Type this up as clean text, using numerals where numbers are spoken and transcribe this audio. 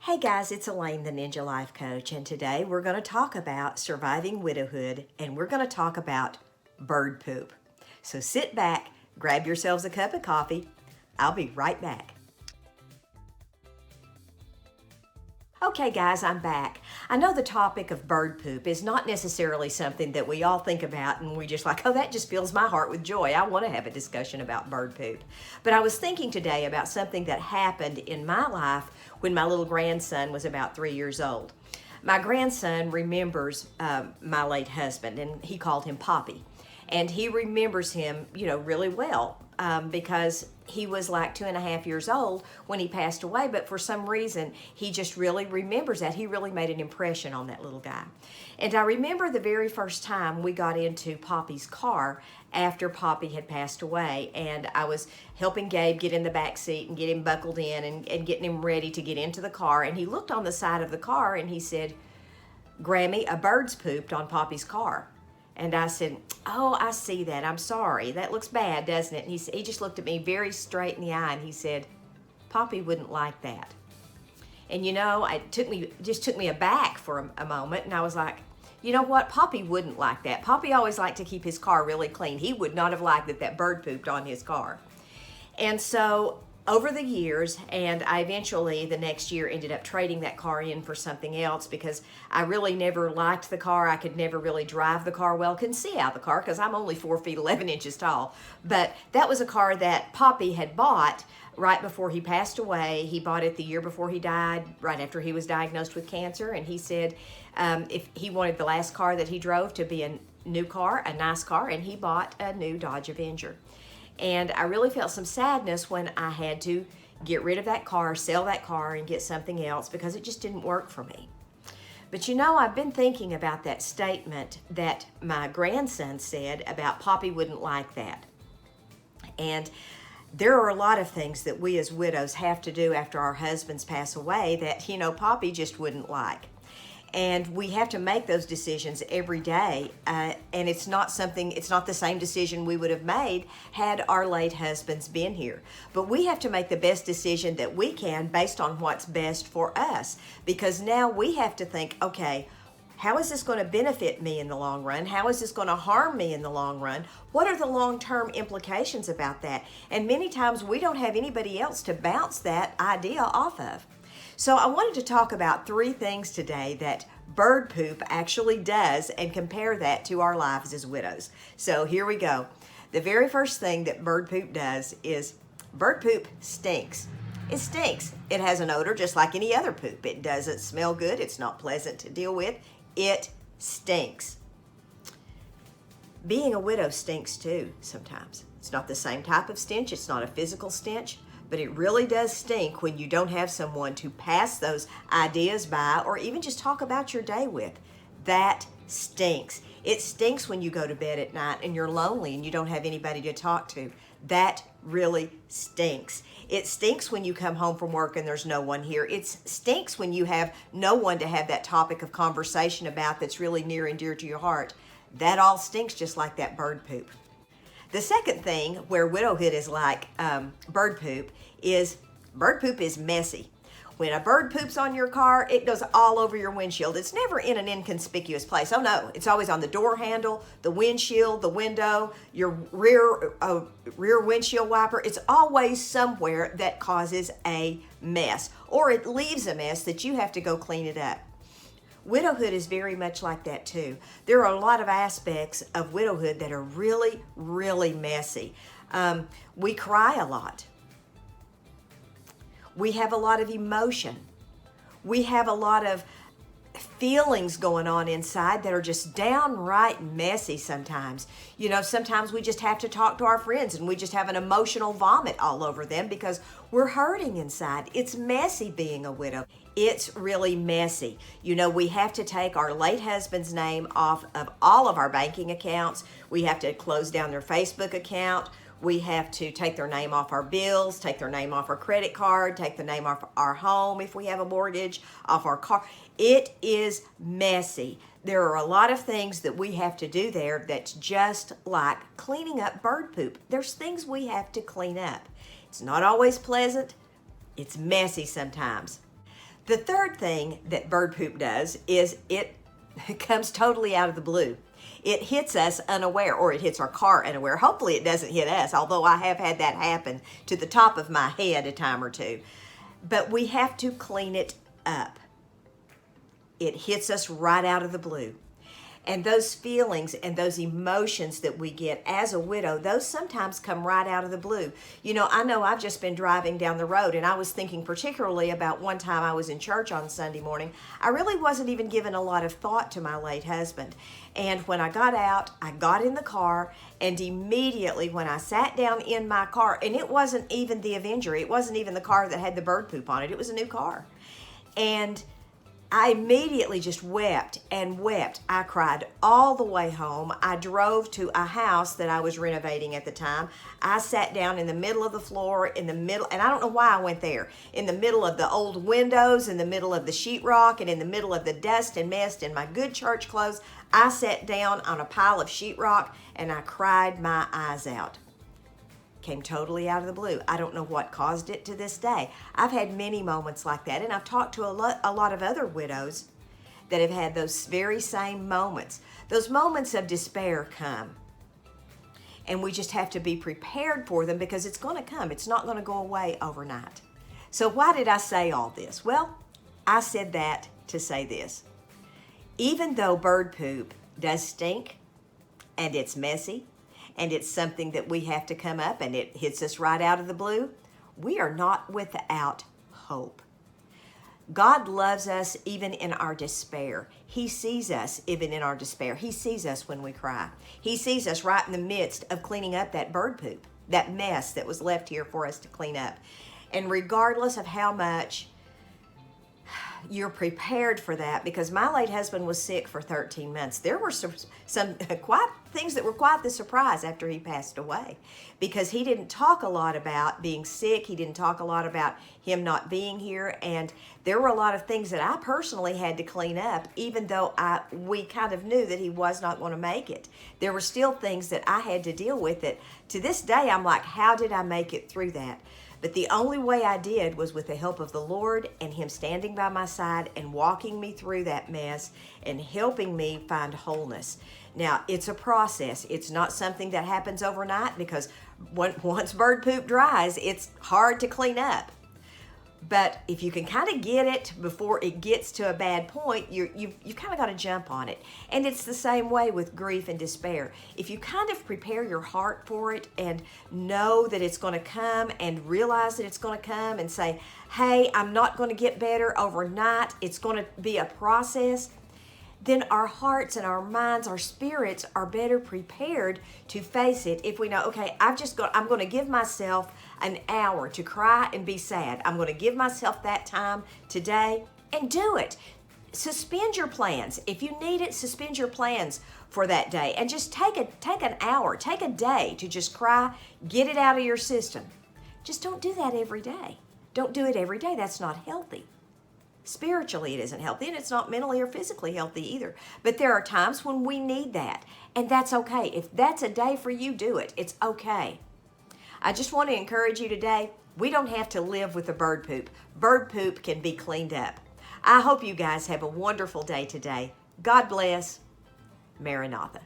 Hey guys, it's Elaine, the Ninja Life Coach, and today we're going to talk about surviving widowhood and we're going to talk about bird poop. So sit back, grab yourselves a cup of coffee. I'll be right back. Okay guys, I'm back. I know the topic of bird poop is not necessarily something that we all think about and we just like, oh, that just fills my heart with joy. I want to have a discussion about bird poop. But I was thinking today about something that happened in my life when my little grandson was about 3 years old. My grandson remembers my late husband, and he called him Poppy. And he remembers him, really well because he was like 2.5 years old when he passed away. But for some reason, he just really remembers that. He really made an impression on that little guy. And I remember the very first time we got into Poppy's car after Poppy had passed away. And I was helping Gabe get in the back seat and get him buckled in and getting him ready to get into the car. And he looked on the side of the car and he said, "Grammy, a bird's pooped on Poppy's car." And I said, "Oh, I see that. I'm sorry. That looks bad, doesn't it?" And he just looked at me very straight in the eye and he said, "Poppy wouldn't like that." And it took me aback for a moment, and I was like, you know what? Poppy wouldn't like that. Poppy always liked to keep his car really clean. He would not have liked that bird pooped on his car. And so over the years, and I eventually the next year ended up trading that car in for something else because I really never liked the car. I could never really drive the car well. Couldn't see out the car because I'm only 4 feet 11 inches tall. But that was a car that Poppy had bought right before he passed away. He bought it the year before he died, right after he was diagnosed with cancer. And he said if he wanted the last car that he drove to be a new car, a nice car, and he bought a new Dodge Avenger. And I really felt some sadness when I had to get rid of that car, sell that car, and get something else because it just didn't work for me. But I've been thinking about that statement that my grandson said about Poppy wouldn't like that. And there are a lot of things that we as widows have to do after our husbands pass away that, Poppy just wouldn't like. And we have to make those decisions every day. And it's not the same decision we would have made had our late husbands been here. But we have to make the best decision that we can based on what's best for us. Because now we have to think, okay, how is this going to benefit me in the long run? How is this going to harm me in the long run? What are the long-term implications about that? And many times we don't have anybody else to bounce that idea off of. So I wanted to talk about 3 things today that bird poop actually does and compare that to our lives as widows. So here we go. The very first thing that bird poop does is bird poop stinks. It stinks. It has an odor just like any other poop. It doesn't smell good. It's not pleasant to deal with. It stinks. Being a widow stinks too sometimes. It's not the same type of stench. It's not a physical stench. But it really does stink when you don't have someone to pass those ideas by or even just talk about your day with. That stinks. It stinks when you go to bed at night and you're lonely and you don't have anybody to talk to. That really stinks. It stinks when you come home from work and there's no one here. It stinks when you have no one to have that topic of conversation about that's really near and dear to your heart. That all stinks just like that bird poop. The second thing where widowhood is like bird poop is messy. When a bird poops on your car, it goes all over your windshield. It's never in an inconspicuous place. Oh no, it's always on the door handle, the windshield, the window, your rear windshield wiper. It's always somewhere that causes a mess, or it leaves a mess that you have to go clean it up. Widowhood is very much like that too. There are a lot of aspects of widowhood that are really, really messy. We cry a lot. We have a lot of emotion. We have a lot of feelings going on inside that are just downright messy sometimes. Sometimes we just have to talk to our friends and we just have an emotional vomit all over them because we're hurting inside. It's messy being a widow. It's really messy. We have to take our late husband's name off of all of our banking accounts. We have to close down their Facebook account. We have to take their name off our bills, take their name off our credit card, take the name off our home if we have a mortgage, off our car. It is messy. There are a lot of things that we have to do there that's just like cleaning up bird poop. There's things we have to clean up. It's not always pleasant. It's messy sometimes. The third thing that bird poop does is it comes totally out of the blue. It hits us unaware, or it hits our car unaware. Hopefully it doesn't hit us, although I have had that happen to the top of my head a time or two. But we have to clean it up. It hits us right out of the blue. And those feelings and those emotions that we get as a widow, those sometimes come right out of the blue. You know I've just been driving down the road, and I was thinking particularly about one time I was in church on Sunday morning. I really wasn't even giving a lot of thought to my late husband. And when I got out, I got in the car, and immediately when I sat down in my car, and it wasn't even the Avenger, it wasn't even the car that had the bird poop on it, it was a new car. And I immediately just wept and wept. I cried all the way home. I drove to a house that I was renovating at the time. I sat down in the middle of the floor, and I don't know why I went there, in the middle of the old windows, in the middle of the sheetrock, and in the middle of the dust and mess in my good church clothes. I sat down on a pile of sheetrock, and I cried my eyes out. Came totally out of the blue. I don't know what caused it to this day. I've had many moments like that, and I've talked to a lot of other widows that have had those very same moments. Those moments of despair come, and we just have to be prepared for them, because it's going to come. It's not going to go away overnight. So why did I say all this? Well, I said that to say this. Even though bird poop does stink, and it's messy, and it's something that we have to come up, and it hits us right out of the blue, we are not without hope. God loves us even in our despair. He sees us even in our despair. He sees us when we cry. He sees us right in the midst of cleaning up that bird poop, that mess that was left here for us to clean up. And regardless of how much you're prepared for that, because my late husband was sick for 13 months. There were some quite things that were quite the surprise after he passed away, because he didn't talk a lot about being sick. He didn't talk a lot about him not being here, and there were a lot of things that I personally had to clean up, even though we kind of knew that he was not going to make it. There were still things that I had to deal with that to this day I'm like, how did I make it through that? But the only way I did was with the help of the Lord, and Him standing by my side and walking me through that mess and helping me find wholeness. Now, it's a process. It's not something that happens overnight, because once bird poop dries, it's hard to clean up. But if you can kind of get it before it gets to a bad point, you've kind of got to jump on it. And it's the same way with grief and despair. If you kind of prepare your heart for it and know that it's going to come, and realize that it's going to come, and say, hey, I'm not going to get better overnight, it's going to be a process, then our hearts and our minds, our spirits are better prepared to face it. If we know, okay, I'm going to give myself an hour to cry and be sad. I'm going to give myself that time today, and do it. Suspend your plans. If you need it, suspend your plans for that day, and just take an hour, take a day to just cry, get it out of your system. Just don't do that every day. Don't do it every day. That's not healthy. Spiritually, it isn't healthy, and it's not mentally or physically healthy either. But there are times when we need that, and that's okay. If that's a day for you, do it. It's okay. I just want to encourage you today, we don't have to live with the bird poop. Bird poop can be cleaned up. I hope you guys have a wonderful day today. God bless. Maranatha.